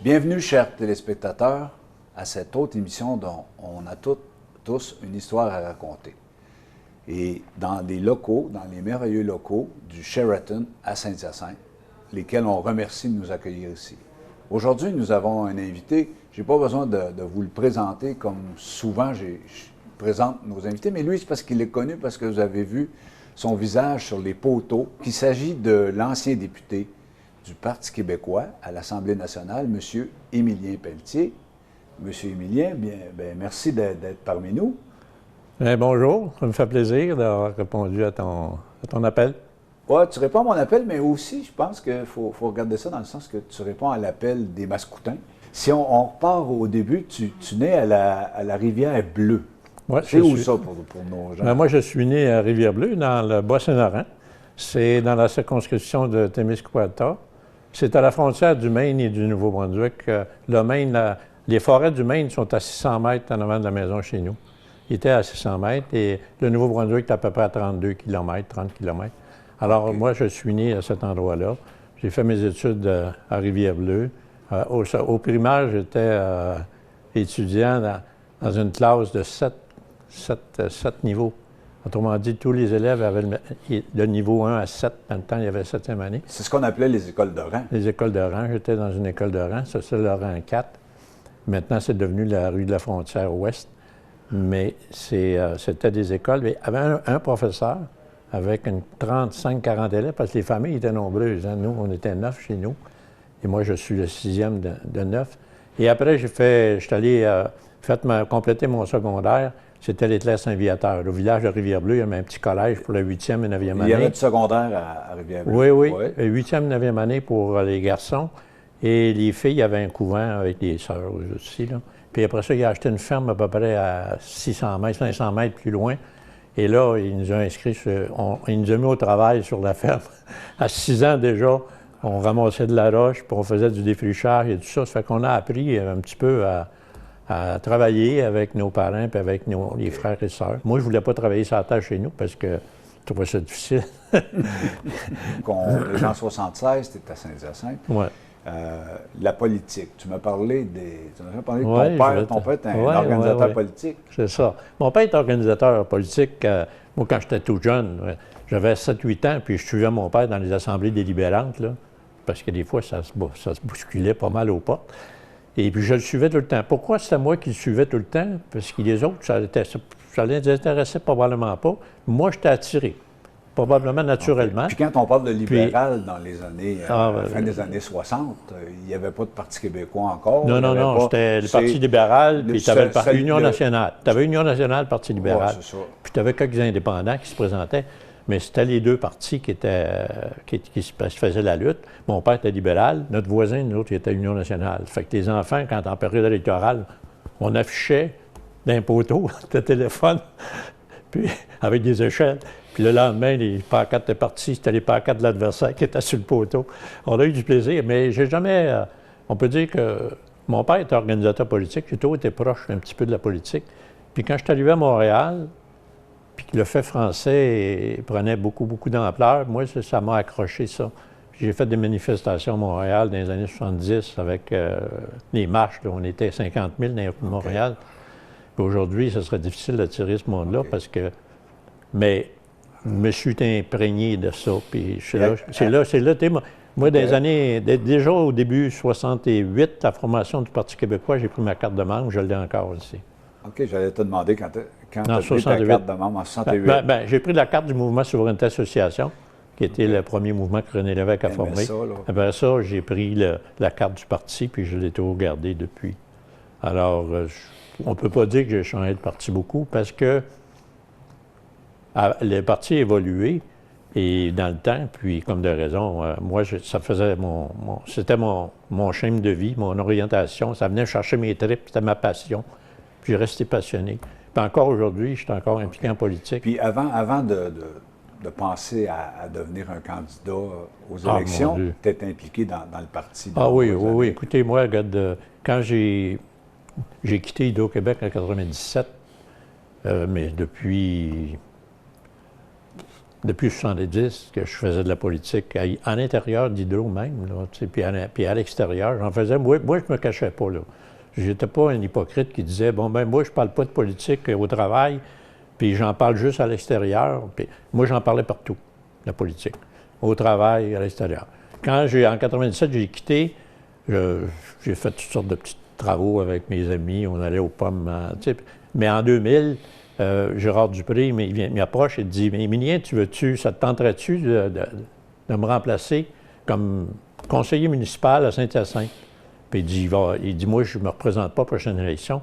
Bienvenue, chers téléspectateurs, à cette autre émission dont on a tous une histoire à raconter. Et dans les locaux, dans les merveilleux locaux du Sheraton à Saint-Hyacinthe, lesquels on remercie de nous accueillir ici. Aujourd'hui, nous avons un invité. Je n'ai pas besoin de vous le présenter comme souvent je présente nos invités, mais lui, c'est parce qu'il est connu, parce que vous avez vu son visage sur les poteaux, qu'il s'agit de l'ancien député du Parti québécois à l'Assemblée nationale, M. Émilien Pelletier. M. Émilien, merci d'être parmi nous. Bien, bonjour, ça me fait plaisir d'avoir répondu à ton appel. Oui, tu réponds à mon appel, mais aussi, je pense qu'il faut regarder ça dans le sens que tu réponds à l'appel des Mascoutins. Si on repart au début, tu nais à la Rivière-Bleue. Ouais, c'est où ça pour nos gens? Ben, moi, je suis né à Rivière-Bleue, dans le Bas-Saint-Laurent. C'est dans la circonscription de Témiscouata. C'est à la frontière du Maine et du Nouveau-Brunswick. Le Maine, les forêts du Maine sont à 600 mètres en avant de la maison chez nous. Il était à 600 mètres et le Nouveau-Brunswick est à peu près à 32 km, 30 km. Alors, okay. Moi, je suis né à cet endroit-là. J'ai fait mes études à Rivière-Bleue. Au primaire, j'étais étudiant dans une classe de 7 niveaux. Autrement dit, tous les élèves avaient le niveau 1 à 7. Dans le temps, il y avait la 7e année. C'est ce qu'on appelait les écoles de rang. Les écoles de rang. J'étais dans une école de rang. Ça, c'est le rang 4. Maintenant, c'est devenu la rue de la Frontière Ouest. Mais c'était des écoles. Mais il y avait un professeur avec une 35-40 élèves, parce que les familles étaient nombreuses. Hein. Nous, on était 9 chez nous. Et moi, je suis le 6e de 9. Et après, je suis allé compléter mon secondaire. C'était l'Éclair Saint-Viateur. Au village de Rivière-Bleue, il y avait un petit collège pour la 8e et 9e année. Il y avait du secondaire à Rivière-Bleue? Oui. 8e et 9e année pour les garçons. Et les filles, il y avait un couvent avec des sœurs aussi. Là. Puis après ça, il a acheté une ferme à peu près à 600 mètres, 500 mètres plus loin. Et là, il nous a inscrits, il nous a mis au travail sur la ferme. À 6 ans déjà, on ramassait de la roche, puis on faisait du défrichage et tout ça. Ça fait qu'on a appris un petit peu à travailler avec nos parents et avec les frères et sœurs. Moi, je ne voulais pas travailler sur la terre chez nous parce que je trouvais ça difficile. Déjà en 76, tu étais à Saint-Hyacinthe. Oui. La politique. Tu m'as parlé de ton père. Ton père est un organisateur politique. C'est ça. Mon père est organisateur politique. Moi, quand j'étais tout jeune, j'avais 7-8 ans, puis je suivais mon père dans les assemblées délibérantes, là, parce que des fois, ça se bousculait pas mal aux portes. Et puis, je le suivais tout le temps. Pourquoi c'était moi qui le suivais tout le temps? Parce que les autres, ça les intéressait probablement pas. Moi, j'étais attiré. Probablement naturellement. Puis quand on parle de libéral dans les années, fin des années 60, il n'y avait pas de Parti québécois encore. Non, c'était le Parti libéral, puis tu avais l'Union nationale. Tu avais Union nationale, Parti libéral. C'est ça. Puis tu avais quelques indépendants qui se présentaient, mais c'était les deux partis qui se faisaient la lutte. Mon père était libéral, notre voisin, nous autres, il était Union nationale. Fait que les enfants, quand en période électorale, on affichait d'un poteau de téléphone, puis avec des échelles. Puis le lendemain, les pancartes étaient parties, c'était les pancartes de l'adversaire qui étaient sur le poteau. On a eu du plaisir, mais j'ai jamais... on peut dire que mon père était organisateur politique, j'ai toujours été proche un petit peu de la politique. Puis quand je suis arrivé à Montréal, puis que le fait français prenait beaucoup d'ampleur, moi, ça m'a accroché ça. J'ai fait des manifestations à Montréal dans les années 70 avec les marches, là, on était 50 000 dans Montréal. Puis aujourd'hui, ce serait difficile d'attirer ce monde-là parce que... Mais... Je me suis imprégné de ça, puis c'est là, moi, des années, déjà au début 68, la formation du Parti québécois, j'ai pris ma carte de membre, je l'ai encore ici. OK, j'allais te demander quand tu as pris ta carte de membre en 68. J'ai pris la carte du mouvement Souveraineté Association, qui était le premier mouvement que René Lévesque a formé. Après ça, j'ai pris la carte du parti, puis je l'ai toujours gardée depuis. Alors, on ne peut pas dire que j'ai changé de parti beaucoup, parce que le parti a évolué, et dans le temps, puis comme de raison, moi, ça faisait c'était mon chemin de vie, mon orientation, ça venait chercher mes tripes, c'était ma passion, puis j'ai resté passionné. Puis encore aujourd'hui, je suis encore impliqué en politique. Puis avant de penser à devenir un candidat aux élections, tu es impliqué dans le parti. Oui. Écoutez, moi, regarde, quand j'ai quitté Hydro-Québec en 1997, mais depuis... depuis 70 que je faisais de la politique, en intérieur d'Hydro même, là, puis à l'extérieur. J'en faisais. Moi, je me cachais pas, là. J'étais pas un hypocrite qui disait, bon, ben moi, je parle pas de politique au travail, puis j'en parle juste à l'extérieur. Puis moi, j'en parlais partout, la politique, au travail, à l'extérieur. Quand en 97, j'ai quitté, j'ai fait toutes sortes de petits travaux avec mes amis, on allait aux pommes, mais en 2000, Gérard Dupré m'approche et dit, mais Émilien, ça te tenterait-tu de me remplacer comme conseiller municipal à Saint-Hyacinthe? Puis il dit, moi, je ne me représente pas à la prochaine élection.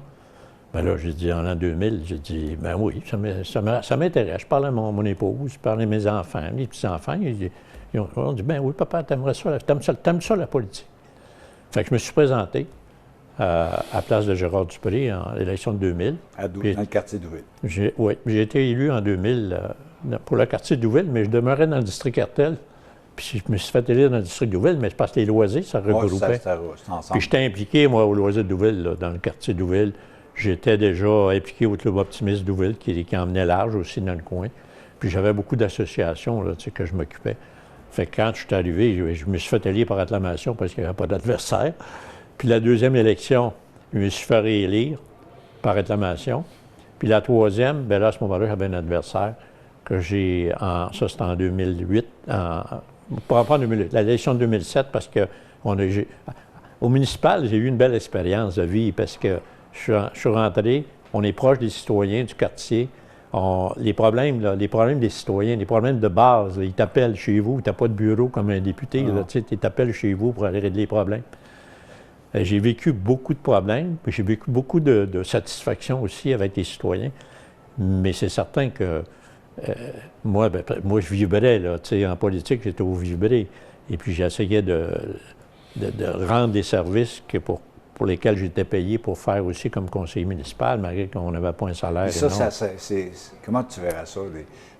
Bien là, j'ai dit, en l'an 2000, j'ai dit, ben oui, ça m'intéresse. Je parlais à mon épouse, je parlais à mes enfants, mes petits-enfants. Ils ont dit, ben oui, papa, t'aimes ça la politique. Fait que je me suis présenté à la place de Gérard Dupré en l'élection de 2000. Dans le quartier d'Ouville. Oui, j'ai été élu en 2000 pour le quartier d'Ouville, mais je demeurais dans le district Hertel. Puis je me suis fait élire dans le district d'Ouville, mais c'est parce que les loisirs, ça regroupait. Puis j'étais impliqué, moi, au loisir d'Ouville, dans le quartier d'Ouville. J'étais déjà impliqué au Club optimiste d'Ouville, qui emmenait large aussi dans le coin. Puis j'avais beaucoup d'associations là, que je m'occupais. Fait que quand je suis arrivé, je me suis fait élire par acclamation parce qu'il n'y avait pas d'adversaire. Puis la deuxième élection, je me suis fait réélire par acclamation. Puis la troisième, bien là, à ce moment-là, j'avais un adversaire que ça c'était en 2008, pas en 2008, l'élection de 2007, parce que au municipal, j'ai eu une belle expérience de vie parce que je suis rentré, on est proche des citoyens du quartier. Les problèmes des citoyens, les problèmes de base, là, ils t'appellent chez vous, tu n'as pas de bureau comme un député, tu t'appelles chez vous pour aller régler les problèmes. J'ai vécu beaucoup de problèmes, puis j'ai vécu beaucoup de satisfaction aussi avec les citoyens, mais c'est certain que moi, je vibrais, là, en politique, j'étais au vibré, et puis j'essayais de rendre des services pour lesquels j'étais payé pour faire aussi comme conseiller municipal, malgré qu'on n'avait pas un salaire. Et ça, comment tu verras ça?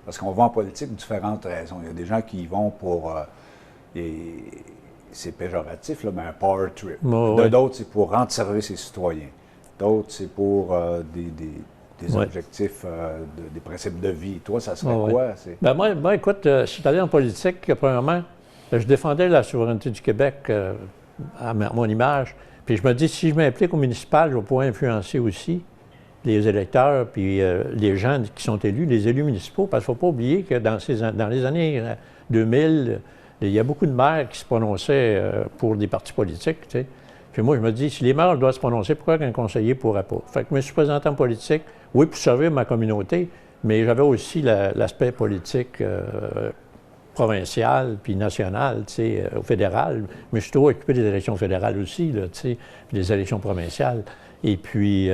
Parce qu'on va en politique pour différentes raisons. Il y a des gens qui y vont pour... c'est péjoratif, là, mais un power trip. D'autres, c'est pour rendre service aux citoyens. D'autres, c'est pour des objectifs, des principes de vie. Toi, ça serait quoi? Ben moi, écoute, je suis allé en politique, premièrement, je défendais la souveraineté du Québec à mon image. Puis je me dis, si je m'implique au municipal, je vais pouvoir influencer aussi les électeurs, puis les gens qui sont élus, les élus municipaux, parce qu'il ne faut pas oublier que dans les années 2000, il y a beaucoup de maires qui se prononçaient pour des partis politiques, tu sais. Puis moi, je me dis, si les maires doivent se prononcer, pourquoi qu'un conseiller ne pourrait pas? Fait que je me suis présenté en politique, oui, pour servir ma communauté, mais j'avais aussi l'aspect politique provincial puis national, tu sais, au fédéral. Mais je suis toujours occupé des élections fédérales aussi, là, tu sais, puis des élections provinciales. Et puis,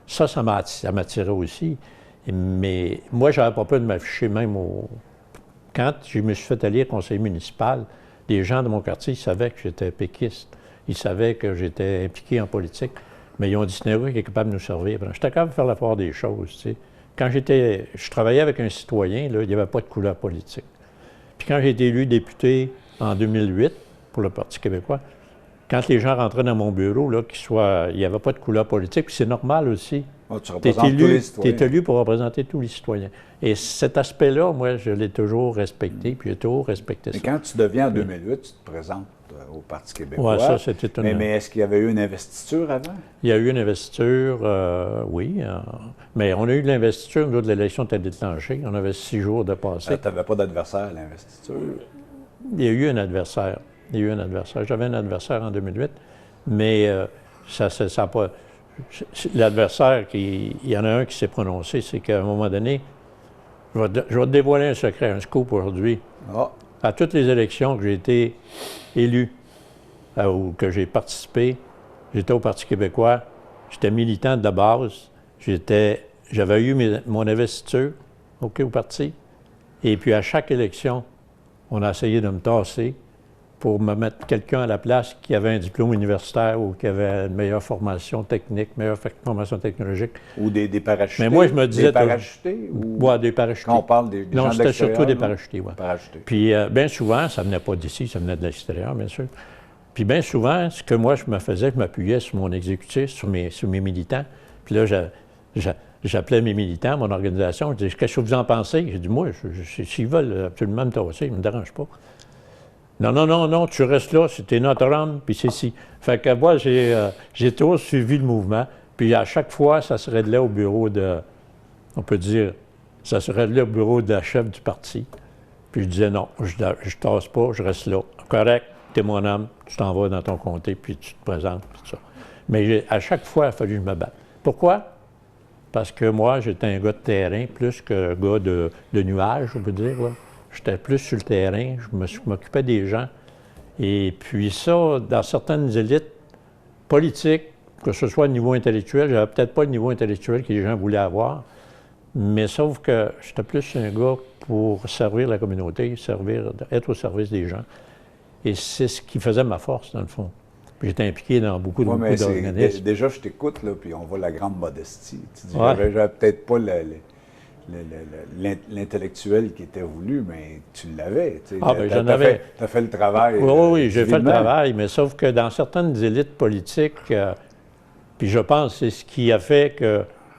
ça m'attirait aussi. Mais moi, je n'avais pas peur de m'afficher même Quand je me suis fait élire conseiller municipal, les gens de mon quartier, ils savaient que j'étais péquiste. Ils savaient que j'étais impliqué en politique. Mais ils ont dit, c'est un gars qui est capable de nous servir. J'étais capable de faire la part des choses, tu sais. Quand je travaillais avec un citoyen, là, il n'y avait pas de couleur politique. Puis quand j'ai été élu député en 2008 pour le Parti québécois, quand les gens rentraient dans mon bureau, là, il n'y avait pas de couleur politique, puis c'est normal aussi. Tu représentes tous les citoyens. Tu es élu pour représenter tous les citoyens. Et cet aspect-là, moi, je l'ai toujours respecté, puis j'ai toujours respecté ça. Mais quand tu deviens en 2008, tu te présentes au Parti québécois. Oui, ça, c'était une... Mais est-ce qu'il y avait eu une investiture avant? Il y a eu une investiture, oui. Mais on a eu de l'investiture, nous, de l'élection était déclenchée. On avait 6 jours de passé. Tu n'avais pas d'adversaire à l'investiture? Il y a eu un adversaire. J'avais un adversaire en 2008, mais ça n'a pas... L'adversaire, il y en a un qui s'est prononcé, c'est qu'à un moment donné, je vais te dévoiler un secret, un scoop aujourd'hui. À toutes les élections que j'ai été élu, ou que j'ai participé, j'étais au Parti québécois, j'étais militant de la base, j'avais eu mon investiture au Parti, et puis à chaque élection, on a essayé de me tasser pour me mettre quelqu'un à la place qui avait un diplôme universitaire ou qui avait une meilleure formation technique, meilleure formation technologique. Ou des parachutés. Mais moi, je me disais... Des parachutés? Oui, des parachutés. Quand on parle des gens de l'extérieur? Non, c'était surtout des parachutés, oui. Parachutés. Puis bien souvent, ça ne venait pas d'ici, ça venait de l'extérieur, bien sûr. Puis bien souvent, ce que moi, je me faisais, je m'appuyais sur mon exécutif, sur mes militants. Puis là, J'appelais mes militants, mon organisation, je disais, qu'est-ce que vous en pensez? J'ai dit, moi, s'ils veulent absolument me tasser, ils ne me dérangent pas. Non, non, non, non, tu restes là, c'était notre homme, puis c'est ci. Fait que moi, j'ai toujours suivi le mouvement, puis à chaque fois, ça se réglait au bureau de, on peut dire, ça se réglait au bureau de la chef du parti. Puis je disais, non, je tasse pas, je reste là. Correct, t'es mon homme, tu t'en vas dans ton comté, puis tu te présentes, puis tout ça. Mais à chaque fois, il a fallu que je me batte. Pourquoi? Parce que moi, j'étais un gars de terrain plus qu'un gars de nuages, on peut dire. J'étais plus sur le terrain, je m'occupais des gens. Et puis ça, dans certaines élites politiques, que ce soit au niveau intellectuel, j'avais peut-être pas le niveau intellectuel que les gens voulaient avoir, mais sauf que j'étais plus un gars pour servir la communauté, être au service des gens. Et c'est ce qui faisait ma force, dans le fond. Puis j'étais impliqué dans beaucoup d'organismes. Déjà, je t'écoute, là, puis on voit la grande modestie. Tu dis, j'avais peut-être pas l'intellectuel qui était voulu, mais tu l'avais. Ah, bien, j'en avais. Tu as fait le travail. Oui, j'ai fait le travail, mais sauf que dans certaines élites politiques, puis je pense que c'est ce qui a fait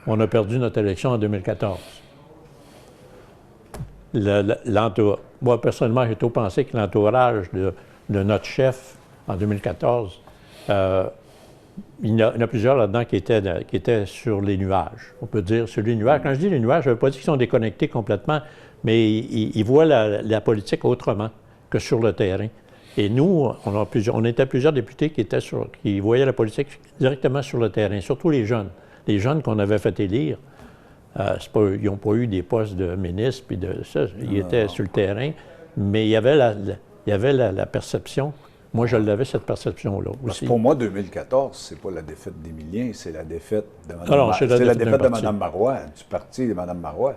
qu'on a perdu notre élection en 2014. Moi, personnellement, j'ai toujours pensé que l'entourage de notre chef en 2014, il y en a plusieurs là-dedans qui étaient sur les nuages. On peut dire sur les nuages. Quand je dis les nuages, je ne veux pas dire qu'ils sont déconnectés complètement, mais ils voient la politique autrement que sur le terrain. Et nous, on était plusieurs députés qui voyaient la politique directement sur le terrain, surtout les jeunes. Les jeunes qu'on avait fait élire, ils n'ont pas eu des postes de ministre, puis de ça, ils étaient sur le terrain, mais il y avait la perception. Moi, je l'avais, cette perception-là aussi. Pour moi, 2014, c'est pas la défaite d'Émilien, c'est la défaite de Mme Marois, du parti de Mme Marois.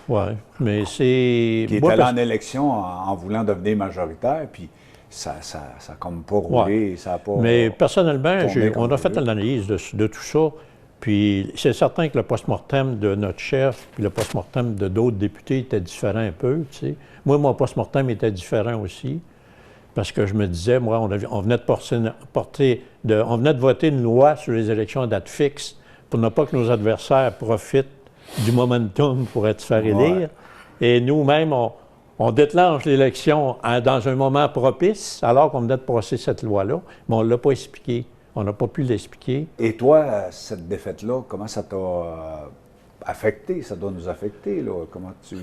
Oui, mais c'est... Qui est allé en élection en voulant devenir majoritaire, puis ça n'a comme pas roulé, ça n'a pas... Mais personnellement, on a fait l'analyse de tout ça, puis c'est certain que le post-mortem de notre chef, puis le post-mortem de d'autres députés était différent un peu, tu sais. Moi, mon post-mortem était différent aussi. Parce que je me disais, moi, on venait de voter une loi sur les élections à date fixe pour ne pas que nos adversaires profitent du momentum pour se faire élire. Et nous-mêmes, on déclenche l'élection dans un moment propice, alors qu'on venait de passer cette loi-là, mais on ne l'a pas expliqué. On n'a pas pu l'expliquer. Et toi, cette défaite-là, comment ça t'a affecté? Ça doit nous affecter, là. Comment tu...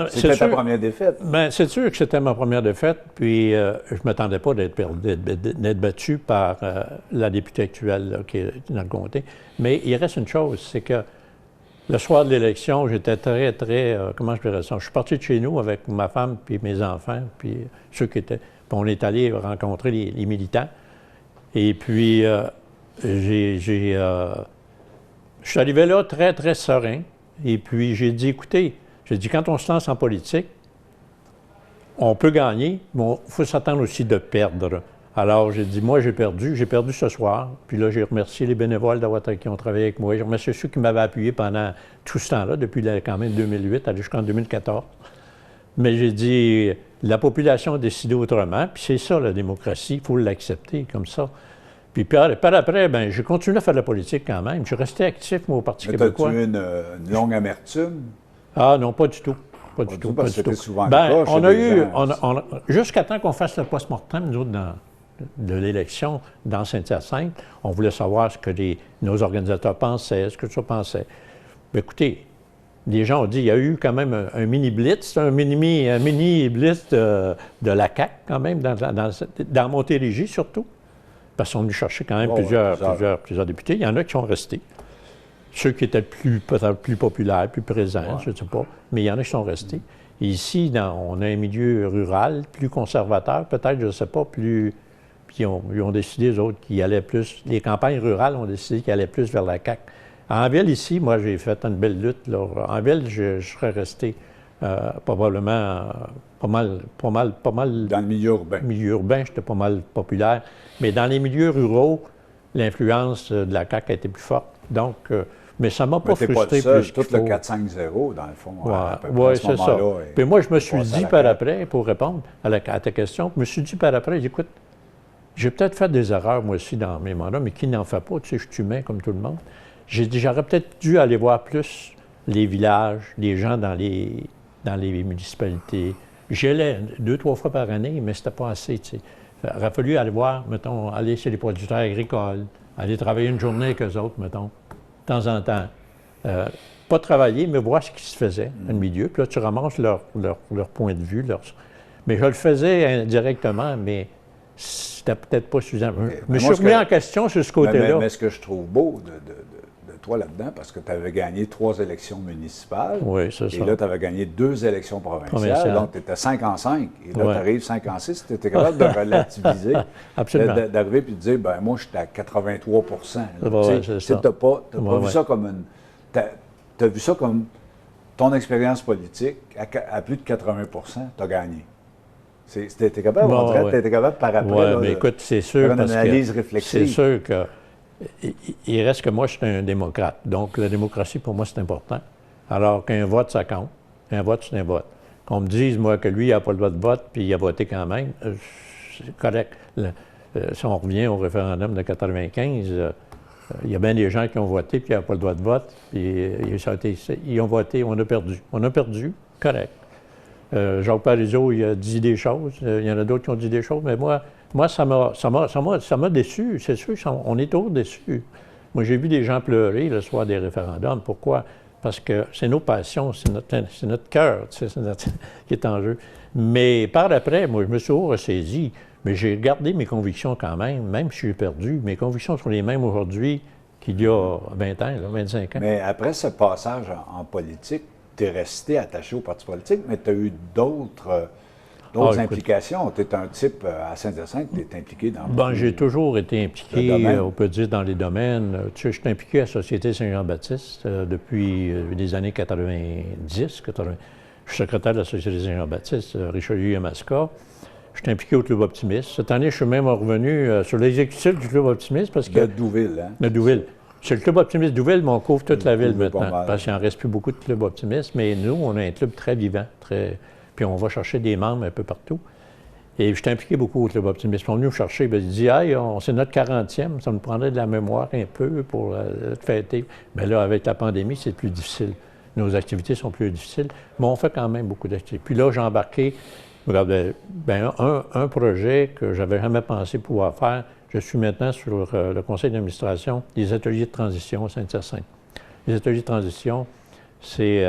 c'était ta première défaite? Bien, c'est sûr que c'était ma première défaite, puis je ne m'attendais pas d'être battu par la députée actuelle là, qui est dans le comté. Mais il reste une chose, c'est que le soir de l'élection, j'étais très, comment je dirais ça? Je suis parti de chez nous avec ma femme puis mes enfants, puis ceux qui étaient... Puis on est allé rencontrer les militants. Et puis, je suis arrivé là très, très serein. Et puis, j'ai dit, écoutez, quand on se lance en politique, on peut gagner, mais il faut s'attendre aussi de perdre. Alors, j'ai dit, moi, j'ai perdu ce soir. Puis là, j'ai remercié les bénévoles qui ont travaillé avec moi. J'ai remercié ceux qui m'avaient appuyé pendant tout ce temps-là, depuis quand même 2008, aller jusqu'en 2014. Mais j'ai dit, la population a décidé autrement, puis c'est ça, la démocratie, il faut l'accepter comme ça. Puis par après, bien, j'ai continué à faire de la politique quand même. Je suis resté actif, moi, au Parti québécois. As-tu eu une longue amertume? Ah non, pas du tout. Pas du tout. Parce que c'était souvent bien, on a eu, jusqu'à temps qu'on fasse le post-mortem, nous autres, de l'élection dans Saint-Hyacinthe, on voulait savoir ce que nos organisateurs pensaient, ce que ça pensait. Bien, écoutez, les gens ont dit, il y a eu quand même un mini-blitz, un mini-blitz de la CAQ quand même, dans Montérégie surtout. Parce qu'on a cherché quand même plusieurs députés. Il y en a qui sont restés. Ceux qui étaient peut-être plus populaires, plus présents, je ne sais pas. Mais il y en a qui sont restés. Et ici, on a un milieu rural, plus conservateur, peut-être, je ne sais pas, plus... Puis ils ont décidé, eux autres, qu'ils allaient plus... Les campagnes rurales ont décidé qu'ils allaient plus vers la CAQ. En ville, ici, moi, j'ai fait une belle lutte. Là. En ville, je serais resté probablement pas mal... Dans le milieu urbain. Milieu urbain, j'étais pas mal populaire. Mais dans les milieux ruraux, l'influence de la CAQ a été plus forte. Donc, mais ça ne m'a pas frustré plus tout le 4-5-0, dans le fond. Oui, c'est ça. Puis moi, je me suis dit par après, pour répondre à ta question, je me suis dit par après, écoute, j'ai peut-être fait des erreurs, moi aussi, dans mes mandats, mais qui n'en fait pas? Tu sais, je suis humain comme tout le monde. J'ai dit, j'aurais peut-être dû aller voir plus les villages, les gens dans les municipalités. J'y allais 2-3 fois par année, mais c'était pas assez, tu sais. Il aurait fallu aller voir, mettons, aller chez les producteurs agricoles, aller travailler une journée avec eux autres, mettons, de temps en temps. Pas travailler, mais voir ce qui se faisait dans le milieu. Puis là, tu ramasses leur point de vue. Mais je le faisais indirectement, mais c'était peut-être pas suffisant. Je me suis remis en question sur ce côté-là. Mais ce que je trouve beau de toi là-dedans, parce que tu avais gagné 3 élections municipales. Oui, c'est ça. Et là, tu avais gagné 2 élections provinciales. Donc, tu étais 5 en 5. Et là, tu arrives 5 en 6. Tu étais capable de relativiser. Absolument. D'arriver et de dire, ben moi, j'étais à 83 Tu n'as pas vu ça comme une... Tu as vu ça comme ton expérience politique, à plus de 80 tu as gagné. Tu étais capable, on dirait, tu étais capable par après. Oui, mais écoute, c'est sûr, faire une analyse réflexive. C'est sûr que il reste que moi, je suis un démocrate. Donc, la démocratie, pour moi, c'est important. Alors qu'un vote, ça compte. Un vote, c'est un vote. Qu'on me dise, moi, que lui, il n'a pas le droit de vote, puis il a voté quand même, c'est correct. Si on revient au référendum de 95, il y a bien des gens qui ont voté, puis ils n'ont pas le droit de vote, puis ils ont voté, on a perdu. On a perdu, correct. Jacques Parizeau, il a dit des choses, il y en a d'autres qui ont dit des choses, mais moi ça m'a déçu, c'est sûr, on est toujours déçus. Moi, j'ai vu des gens pleurer le soir des référendums. Pourquoi? Parce que c'est nos passions, c'est notre cœur qui est en jeu. Mais par après, moi, je me suis ressaisi, mais j'ai gardé mes convictions quand même si j'ai perdu. Mes convictions sont les mêmes aujourd'hui qu'il y a 20 ans, 25 ans. Mais après ce passage en politique, tu es resté attaché au parti politique, mais tu as eu d'autres implications. Tu es un type à Saint-Hyacinthe, tu es impliqué dans... J'ai toujours été impliqué, on peut dire, dans les domaines. Tu sais, je suis impliqué à la Société Saint-Jean-Baptiste depuis les années 90. Je suis secrétaire de la Société Saint-Jean-Baptiste, Richelieu et Masca. Je suis impliqué au Club Optimiste. Cette année, je suis même revenu sur l'exécutif du Club Optimiste parce que... De Douville, hein? De Douville. C'est le Club Optimiste Douville, mais on couvre toute la ville maintenant, parce qu'il n'en reste plus beaucoup de clubs optimistes. Mais nous, on a un club très vivant, puis on va chercher des membres un peu partout. Et je suis impliqué beaucoup au Club Optimiste. Ils sont venus me chercher, ils disent « Hey, c'est notre 40e, ça nous prendrait de la mémoire un peu pour fêter. » Mais là, avec la pandémie, c'est plus difficile. Nos activités sont plus difficiles, mais on fait quand même beaucoup d'activités. Puis là, j'ai embarqué, regardez, un projet que j'avais jamais pensé pouvoir faire. Je suis maintenant sur le conseil d'administration des ateliers de transition à Saint-Hyacinthe. Les ateliers de transition, c'est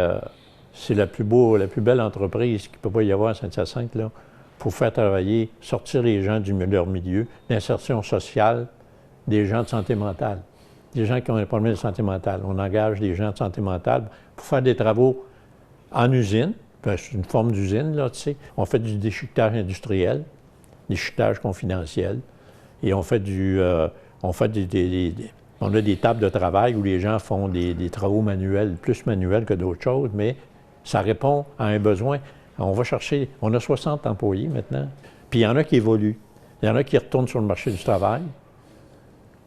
la plus belle entreprise qu'il ne peut pas y avoir à Saint-Hyacinthe, là, pour faire travailler, sortir les gens de leur milieu, l'insertion sociale des gens de santé mentale, des gens qui ont un problème de santé mentale. On engage des gens de santé mentale pour faire des travaux en usine, c'est une forme d'usine, là, tu sais. On fait du déchiquetage industriel, déchiquetage confidentiel. Et on fait on a des tables de travail où les gens font des travaux manuels, plus manuels que d'autres choses, mais ça répond à un besoin. On a 60 employés maintenant, puis il y en a qui évoluent. Il y en a qui retournent sur le marché du travail,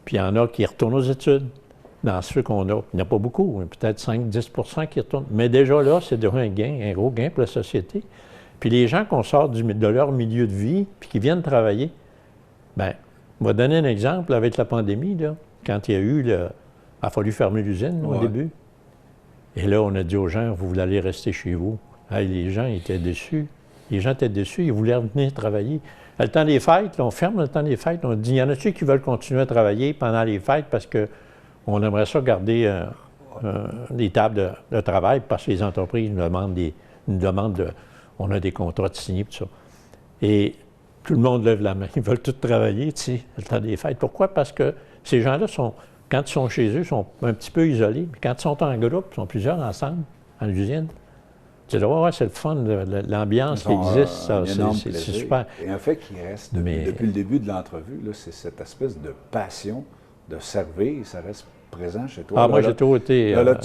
puis il y en a qui retournent aux études. Dans ceux qu'on a, il n'y en a pas beaucoup, peut-être 5-10 qui retournent. Mais déjà là, c'est déjà un gros gain pour la société. Puis les gens qu'on sort de leur milieu de vie, puis qui viennent travailler, bien, on va donner un exemple avec la pandémie, là, quand il a fallu fermer l'usine au début. Et là, on a dit aux gens, vous voulez aller rester chez vous. Hey, les gens étaient déçus. Les gens étaient déçus, ils voulaient venir travailler. À le temps des fêtes, là, on ferme le temps des fêtes, on dit, il y en a-tu qui veulent continuer à travailler pendant les fêtes parce qu'on aimerait ça garder des tables de travail parce que les entreprises nous demandent on a des contrats de signer, tout ça. Et tout le monde lève la main. Ils veulent tous travailler, tu sais, le temps des fêtes. Pourquoi? Parce que ces gens-là, quand ils sont chez eux, sont un petit peu isolés. Mais quand ils sont en groupe, ils sont plusieurs ensemble, en usine. Tu dis, ouais, c'est le fun, l'ambiance qui existe, c'est super. Et un fait qui reste depuis le début de l'entrevue, c'est cette espèce de passion de servir, ça reste présent chez toi. Ah, moi, j'ai toujours été... Là,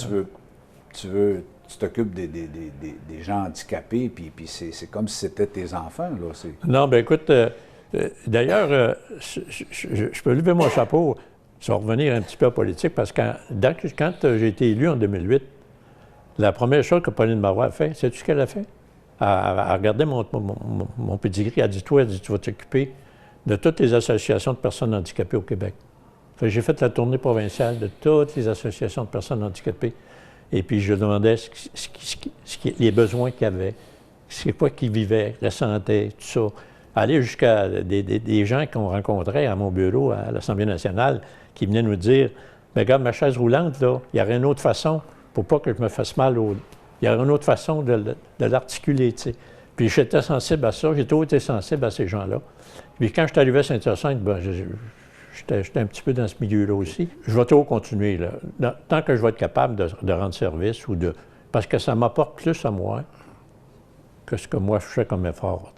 tu t'occupes des gens handicapés, puis c'est comme si c'était tes enfants, là. Non, bien écoute, d'ailleurs, je peux lever mon chapeau, ça va revenir un petit peu à politique, parce que quand j'ai été élu en 2008, la première chose que Pauline Marois a fait, sais-tu ce qu'elle a fait? Elle a regardé mon pedigree, elle a dit, toi, tu vas t'occuper de toutes les associations de personnes handicapées au Québec. J'ai fait la tournée provinciale de toutes les associations de personnes handicapées. Et puis, je demandais les besoins qu'il avait, c'est quoi qu'ils vivaient, ressentaient, tout ça. Aller jusqu'à des gens qu'on rencontrait à mon bureau à l'Assemblée nationale qui venaient nous dire « Bien, regarde, ma chaise roulante, là, il y aurait une autre façon pour pas que je me fasse mal il y aurait une autre façon de l'articuler, tu sais. » Puis j'étais sensible à ça, j'ai toujours été sensible à ces gens-là. Puis quand je suis arrivé à Saint-Hyacinthe, ben, j'étais un petit peu dans ce milieu-là aussi. Je vais toujours continuer, là. Tant que je vais être capable de rendre service parce que ça m'apporte plus à moi que ce que moi je fais comme effort.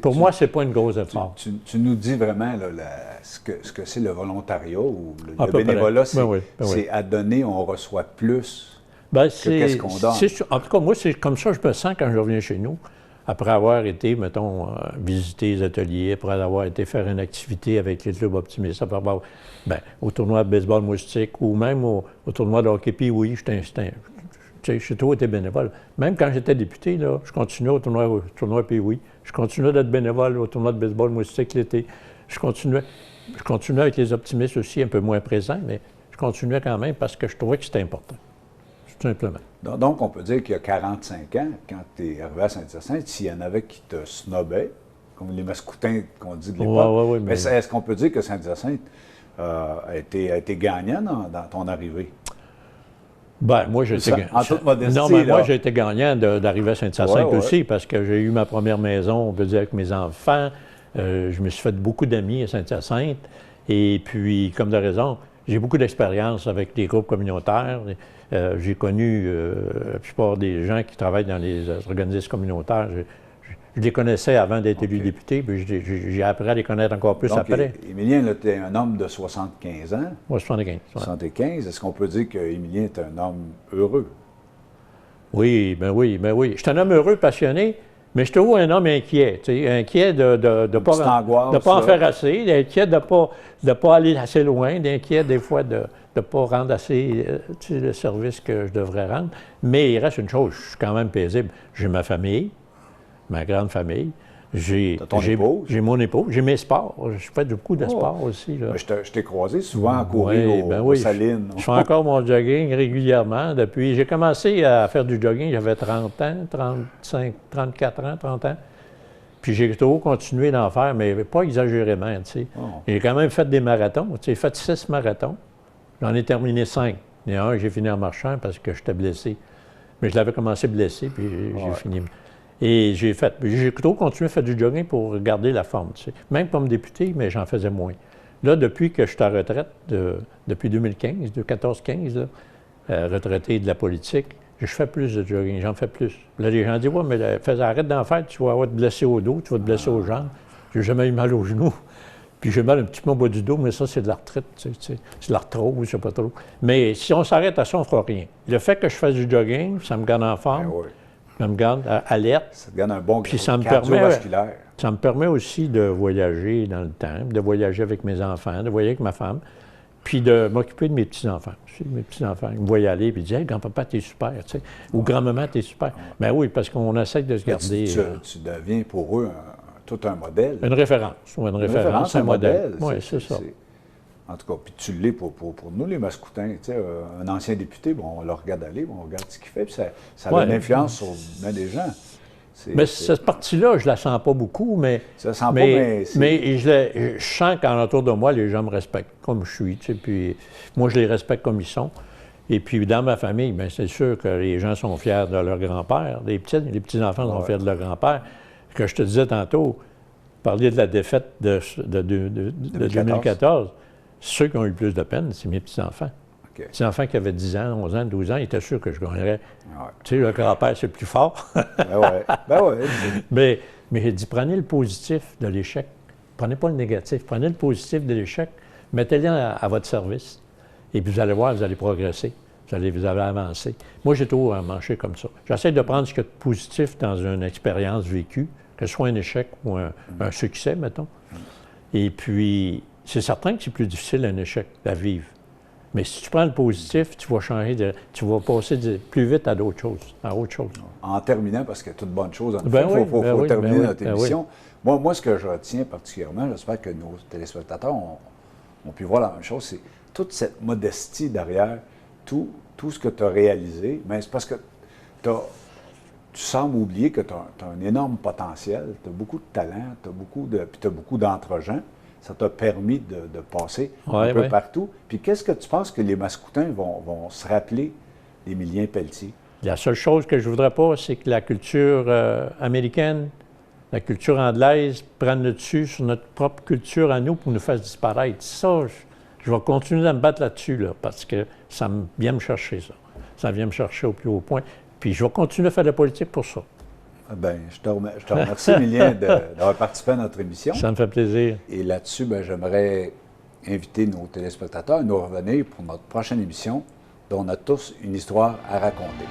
Pour moi, c'est pas une grosse effort. Tu nous dis vraiment là, ce que c'est le volontariat ou le bénévolat, c'est à donner, on reçoit plus que qu'est-ce qu'on donne. En tout cas, moi, c'est comme ça que je me sens quand je reviens chez nous. Après avoir été, mettons, visiter les ateliers, après avoir été faire une activité avec les clubs optimistes, après avoir, au tournoi de baseball moustique ou même au tournoi de hockey, puis oui, j'ai toujours été bénévole. Même quand j'étais député, là, je continuais au tournoi puis oui. Je continuais d'être bénévole au tournoi de baseball moustique l'été. Je continuais avec les optimistes aussi, un peu moins présents, mais je continuais quand même parce que je trouvais que c'était important. Tout simplement. Donc, on peut dire qu'il y a 45 ans, quand tu es arrivé à Saint-Hyacinthe, s'il y en avait qui te snobaient, comme les mascoutins qu'on dit de l'époque, mais est-ce qu'on peut dire que Saint-Hyacinthe a été gagnant dans ton arrivée? Bien, moi, j'ai été gagnant. En toute modestie. Non, mais moi, j'ai été gagnant d'arriver à Saint-Hyacinthe aussi, parce que j'ai eu ma première maison, on peut dire, avec mes enfants. Je me suis fait beaucoup d'amis à Saint-Hyacinthe. Et puis, comme de raison, j'ai beaucoup d'expérience avec les groupes communautaires. J'ai connu la plupart des gens qui travaillent dans les organismes communautaires. Je les connaissais avant d'être élu député, puis j'ai appris à les connaître encore plus après. Émilien, tu es un homme de 75 ans. Moi, 75. 75. Est-ce qu'on peut dire qu'Émilien est un homme heureux? Oui, ben oui. Je suis un homme heureux, passionné, mais je suis toujours un homme inquiet. Inquiet de ne pas en faire assez, inquiet de ne pas aller assez loin, inquiet des fois de ne pas rendre assez le service que je devrais rendre. Mais il reste une chose, je suis quand même paisible. J'ai ma famille. Ma grande famille. J'ai mon épouse, j'ai mes sports. Je fais beaucoup de sport aussi. Là. Je t'ai croisé souvent courir aux Salines. Je fais encore mon jogging régulièrement depuis. J'ai commencé à faire du jogging, j'avais 30 ans, 35, 34 ans, 30 ans. Puis j'ai toujours continué d'en faire, mais pas exagérément. J'ai quand même fait des marathons. J'ai fait 6 marathons. J'en ai terminé 5. Il y en a un que j'ai fini en marchant parce que j'étais blessé. Mais je l'avais commencé blessé, puis j'ai fini. Et j'ai toujours continué à faire du jogging pour garder la forme, Même comme député, mais j'en faisais moins. Là, depuis que je suis en retraite, depuis 2015, de 14-15, retraité de la politique, je fais plus de jogging, j'en fais plus. Là, les gens disent « Ouais, mais arrête d'en faire, tu vas te blesser au dos, tu vas te blesser aux jambes. » J'ai jamais eu mal aux genoux. Puis j'ai mal un petit peu au bas du dos, mais ça, c'est de l'arthrite, c'est de l'arthrose, je ne sais pas trop. Mais si on s'arrête à ça, on ne fera rien. Le fait que je fasse du jogging, ça me garde en forme. Ça me garde alerte. Ça te donne un bon cardiovasculaire. Ça me permet aussi de voyager dans le temps, de voyager avec mes enfants, de voyager avec ma femme, puis de m'occuper de mes petits-enfants. Mes petits-enfants, ils me voient aller, puis ils disent « Hey, grand-papa, t'es super, tu sais. » Ou « Grand-maman, t'es super. » Ben oui, parce qu'on essaie de se garder... Tu deviens pour eux tout un modèle. Une référence. Une référence, un modèle. Oui, c'est ça. En tout cas, puis tu l'es pour nous, les mascoutins. Tu sais, un ancien député, on le regarde aller, on regarde ce qu'il fait, puis ça a une influence sur bien des gens. Mais cette partie-là, je la sens pas beaucoup, mais... Ça sent pas, mais je sens qu'en autour de moi, les gens me respectent comme je suis, tu sais, puis moi, je les respecte comme ils sont. Et puis, dans ma famille, bien, c'est sûr que les gens sont fiers de leur grand-père. Les petits-enfants sont fiers de leur grand-père. Que je te disais tantôt, parler de la défaite de 2014, ceux qui ont eu le plus de peine, c'est mes petits-enfants. Les petits-enfants qui avaient 10 ans, 11 ans, 12 ans, ils étaient sûrs que je gagnerais. Tu sais, le grand-père, c'est le plus fort. Mais j'ai dit, prenez le positif de l'échec. Prenez pas le négatif. Prenez le positif de l'échec. Mettez-le à votre service. Et puis, vous allez voir, vous allez progresser. Vous allez avancer. Moi, j'ai toujours marché comme ça. J'essaie de prendre ce qu'il y a de positif dans une expérience vécue, que ce soit un échec ou un succès, mettons. Et puis... C'est certain que c'est plus difficile un échec à vivre. Mais si tu prends le positif, tu vas tu vas passer plus vite à autre chose. En terminant, parce qu'il y a toute bonne chose, il faut terminer notre émission. Moi, ce que je retiens particulièrement, j'espère que nos téléspectateurs ont pu voir la même chose, c'est toute cette modestie derrière tout tout ce que tu as réalisé, mais c'est parce que tu sembles oublier que tu as un énorme potentiel, tu as beaucoup de talent, puis tu as beaucoup d'entre-gens. Ça t'a permis de passer un peu partout. Puis qu'est-ce que tu penses que les Mascoutins vont se rappeler d'Émilien Pelletier? La seule chose que je ne voudrais pas, c'est que la culture américaine, la culture anglaise prenne le dessus sur notre propre culture à nous pour nous faire disparaître. Ça, je vais continuer à me battre là-dessus, là, parce que ça vient me chercher, ça. Ça vient me chercher au plus haut point. Puis je vais continuer à faire de la politique pour ça. Bien, je te remercie, Émilien, d'avoir participé à notre émission. Ça me fait plaisir. Et là-dessus, j'aimerais inviter nos téléspectateurs à nous revenir pour notre prochaine émission dont on a tous une histoire à raconter.